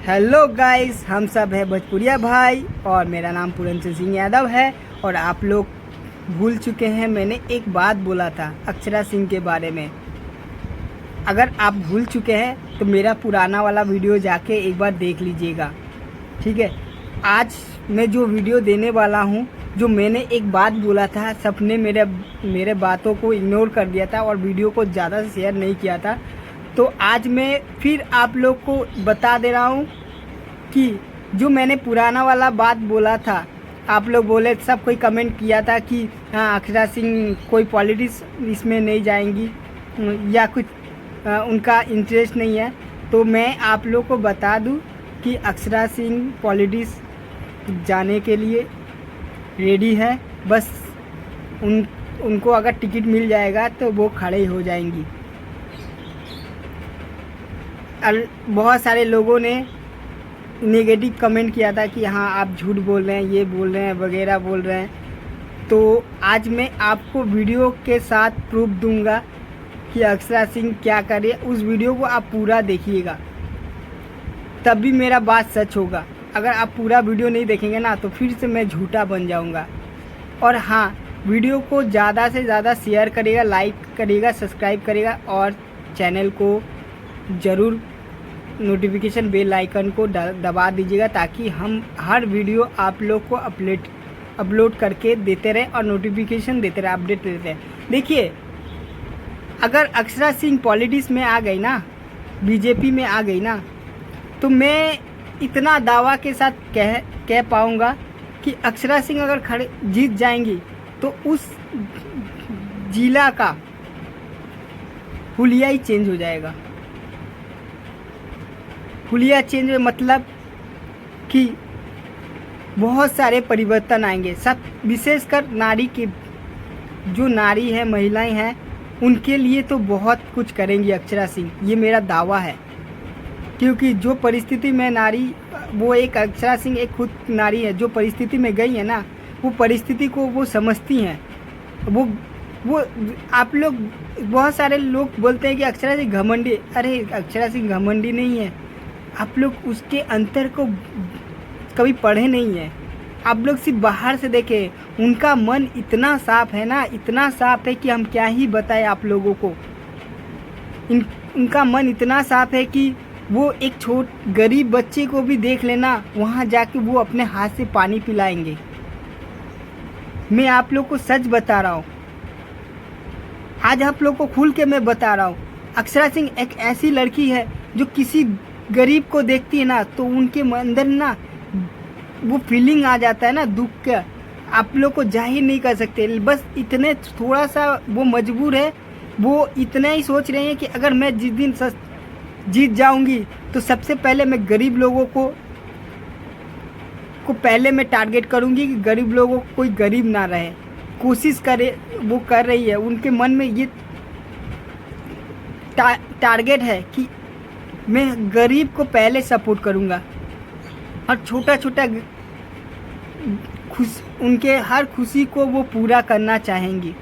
Hello guys, हम सब है भोजपुरिया भाई और मेरा नाम पूरनचंद सिंह यादव है। और आप लोग भूल चुके हैं, मैंने एक बात बोला था अक्षरा सिंह के बारे में। अगर आप भूल चुके हैं तो मेरा पुराना वाला वीडियो जाके एक बार देख लीजिएगा, ठीक है। आज मैं जो वीडियो देने वाला हूँ, जो मैंने एक बात बोला था, सबने मेरे बातों को इग्नोर कर दिया था और वीडियो को ज़्यादा शेयर नहीं किया था। तो आज मैं फिर आप लोग को बता दे रहा हूँ कि जो मैंने पुराना वाला बात बोला था। आप लोग बोले, सब कोई कमेंट किया था कि हाँ अक्षरा सिंह कोई पॉलिटिक्स इसमें नहीं जाएंगी या कुछ उनका इंटरेस्ट नहीं है। तो मैं आप लोग को बता दूं कि अक्षरा सिंह पॉलिटिक्स जाने के लिए रेडी है। बस उनको अगर टिकट मिल जाएगा तो वो खड़े हो जाएंगी। बहुत सारे लोगों ने नेगेटिव कमेंट किया था कि हाँ आप झूठ बोल रहे हैं, ये बोल रहे हैं, वगैरह बोल रहे हैं। तो आज मैं आपको वीडियो के साथ प्रूफ दूंगा कि अक्षरा सिंह क्या करे। उस वीडियो को आप पूरा देखिएगा, तभी मेरा बात सच होगा। अगर आप पूरा वीडियो नहीं देखेंगे ना तो फिर से मैं झूठा बन जाऊंगा। और हाँ, वीडियो को ज़्यादा से ज़्यादा शेयर करिएगा, लाइक करिएगा, सब्सक्राइब करिएगा और चैनल को ज़रूर नोटिफिकेशन बेल आइकन को दबा दीजिएगा, ताकि हम हर वीडियो आप लोग को अपलोड करके देते रहे और नोटिफिकेशन देते रहे, अपडेट देते रहे। देखिए, अगर अक्षरा सिंह पॉलिटिक्स में आ गई ना, बीजेपी में आ गई ना, तो मैं इतना दावा के साथ कह पाऊँगा कि अक्षरा सिंह अगर जीत जाएंगी तो उस जिला का हुलिया ही चेंज हो जाएगा। हुलिया चेंज मतलब कि बहुत सारे परिवर्तन आएंगे। सब विशेषकर नारी के, जो नारी है, महिलाएं हैं, उनके लिए तो बहुत कुछ करेंगी अक्षरा सिंह, ये मेरा दावा है। क्योंकि जो परिस्थिति में नारी, वो एक अक्षरा सिंह एक खुद नारी है, जो परिस्थिति में गई है ना, वो परिस्थिति को वो समझती हैं। वो आप लोग, बहुत सारे लोग बोलते हैं कि अक्षरा सिंह घमंडी। अरे अक्षरा सिंह घमंडी नहीं है। आप लोग उसके अंतर को कभी पढ़े नहीं है। आप लोग सिर्फ बाहर से देखें। उनका मन इतना साफ है ना, इतना साफ है कि हम क्या ही बताएं आप लोगों को। उनका मन इतना साफ है कि वो एक गरीब बच्चे को भी देख लेना, वहाँ जाके वो अपने हाथ से पानी पिलाएंगे। मैं आप लोग को सच बता रहा हूँ, आज आप लोग को खुल के मैं बता रहा हूँ। अक्षरा सिंह एक ऐसी लड़की है जो किसी गरीब को देखती है ना, तो उनके अंदर ना वो फीलिंग आ जाता है ना, दुख का। आप लोग को जाहिर नहीं कर सकते। बस इतने थोड़ा सा वो मजबूर है, वो इतना ही सोच रहे हैं कि अगर मैं जिस दिन जीत जाऊंगी तो सबसे पहले मैं गरीब लोगों को पहले मैं टारगेट करूंगी कि गरीब लोगों को कोई गरीब ना रहे। कोशिश करे, वो कर रही है। उनके मन में ये टारगेट है कि मैं गरीब को पहले सपोर्ट करूंगा और छोटा छोटा उनके हर खुशी को वो पूरा करना चाहेंगी।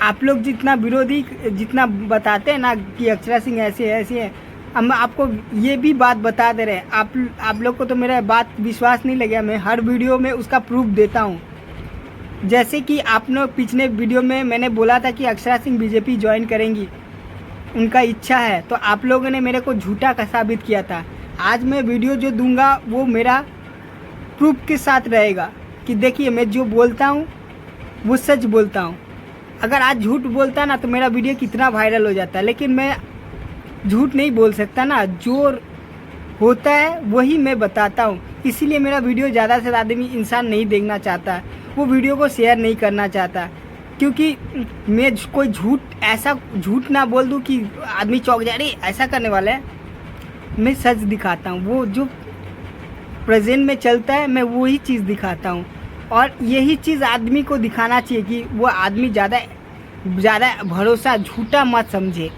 आप लोग जितना बताते हैं ना कि अक्षरा सिंह ऐसे है, हम आपको ये भी बात बता दे रहे हैं। आप लोग को तो मेरा बात विश्वास नहीं लगा। मैं हर वीडियो में उसका प्रूफ देता हूँ। जैसे कि आपने पिछले वीडियो में मैंने बोला था कि अक्षरा सिंह बीजेपी ज्वाइन करेंगी, उनका इच्छा है, तो आप लोगों ने मेरे को झूठा का साबित किया था। आज मैं वीडियो जो दूंगा वो मेरा प्रूफ के साथ रहेगा कि देखिए मैं जो बोलता हूँ वो सच बोलता हूँ। अगर आज झूठ बोलता ना तो मेरा वीडियो कितना वायरल हो जाता है, लेकिन मैं झूठ नहीं बोल सकता ना, जो होता है वही मैं बताता हूँ। इसीलिए मेरा वीडियो ज़्यादा से ज़्यादा इंसान नहीं देखना चाहता, वो वीडियो को शेयर नहीं करना चाहता। क्योंकि मैं कोई ऐसा झूठ ना बोल दूं कि आदमी चौंक जाए, अरे ऐसा करने वाला है। मैं सच दिखाता हूँ, वो जो प्रेजेंट में चलता है मैं वही चीज़ दिखाता हूँ। और यही चीज़ आदमी को दिखाना चाहिए कि वो आदमी ज़्यादा भरोसा झूठा मत समझे।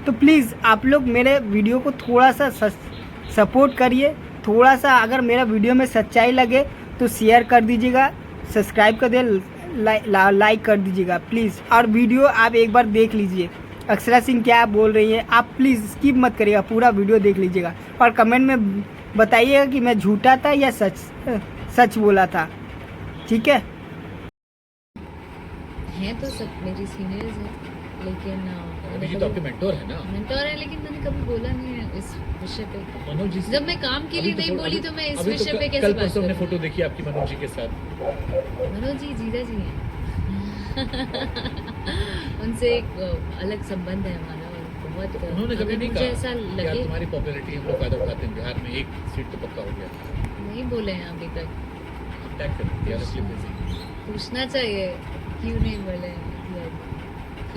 तो प्लीज़ आप लोग मेरे वीडियो को थोड़ा सा सपोर्ट करिए। थोड़ा सा अगर मेरा वीडियो में सच्चाई लगे तो शेयर कर दीजिएगा, सब्सक्राइब कर दे, लाइक कर दीजिएगा प्लीज़। और वीडियो आप एक बार देख लीजिए, अक्षरा सिंह क्या बोल रही है। आप प्लीज़ स्किप मत करिएगा, पूरा वीडियो देख लीजिएगा। और कमेंट में बताइएगा कि मैं झूठा था या सच बोला था, ठीक है। हैं तो सब मेरी सीनियर्स हैं, लेकिन अभी तो आपके मेंटोर है ना। मेंटोर है, लेकिन मैंने कभी बोला नहीं है इस विषय पे। मनोज जी जब मैं काम के लिए नहीं बोली तो मैं इस विषय पे कैसे कल बात परसों हमने करूं? फोटो देखी आपकी मनोज जी के साथ। मनोज जी जीजा जी हैं। उनसे एक अलग संबंध है हमारा, और बहुत उन्होंने कभी अगर नहीं मुझे ऐसा कहा यार लगे, तुम्हारी पॉपुलैरिटी हम लोग फायदा उठाते हैं, बिहार में एक सीट तो पक्का हो गया। नहीं बोले हैं अभी तक। टैग कर दिया क्लिप में से। पूछना चाहिए क्यों नहीं बोले हैं।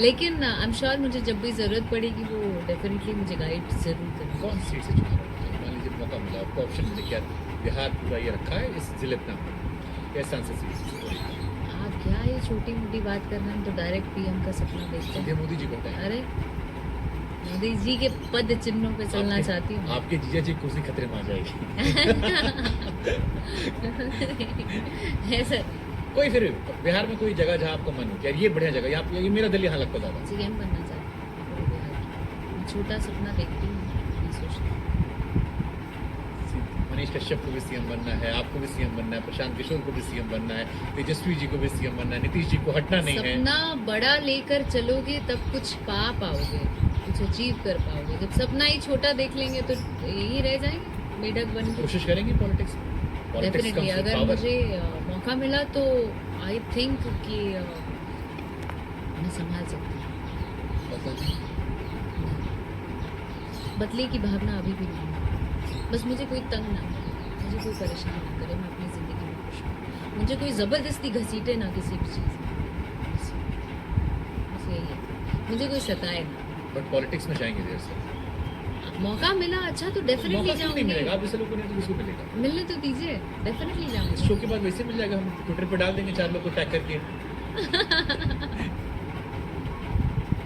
लेकिन आई एम श्योर मुझे जब भी जरूरत पड़ेगी वो डेफिनेटली मुझे गाइड जरूर करेंगे। कौन सी सीट से चुनाव लड़ना है? मान लीजिए मौका मिला आपको, ऑप्शन मिले, क्या बिहार पूरा ये रखा है इस जिले में या सांसद सीट? आप क्या ये छोटी मोटी बात कर रहे हैं, तो डायरेक्ट पीएम का सपना देखते सीधे हैं। मोदी जी को बताएं। अरे मोदी जी के पद चिन्हों पे चलना आपके- चाहती हूँ। आपके जीजा जी की कुर्सी खतरे में आ जाएगी। है सर, कोई फिर बिहार में कोई जगह जहाँ आपका मन हो यार ये बढ़िया जगह, यहाँ ये मेरा दिल यहाँ लगता ज्यादा। सीएम बनना चाहती हूँ पूरे बिहार की। मैं छोटा सपना देखती हूँ, नहीं सोचती। मनीष कश्यप को भी सीएम बनना है, आपको भी सीएम बनना है, प्रशांत किशोर को भी सीएम बनना है, तेजस्वी जी को भी सीएम बनना है, नीतीश जी को हटना नहीं है। सपना बड़ा लेकर चलोगे तब कुछ पा पाओगे, कुछ अचीव कर पाओगे। जब सपना ही छोटा देख लेंगे तो यही रह जाएंगे मेढक बन के। कोशिश करेंगे पॉलिटिक्स में। डेफिनेटली अगर मुझे मौका मिला तो आई थिंक कि मैं संभाल सकती हूँ। बदले की भावना अभी भी नहीं है। बस मुझे कोई तंग ना करे, मुझे कोई परेशान ना करे, मैं अपनी ज़िंदगी में खुश हूँ। मुझे कोई ज़बरदस्ती घसीटे ना किसी भी चीज़ में। बस यही है, मुझे कोई सताए ना। बट पॉलिटिक्स में जाएंगे देर से। मौका मिला अच्छा तो डेफिनेटली मौका क्यों नहीं जाऊंगी। मिलेगा? आप जैसे लोगों ने तो किसको मिलेगा? मिलने तो दीजिए, डेफिनेटली इस जाऊंगी। शो के बाद वैसे मिल जाएगा, हम ट्विटर पे डाल देंगे 4 लोग को टैग करके।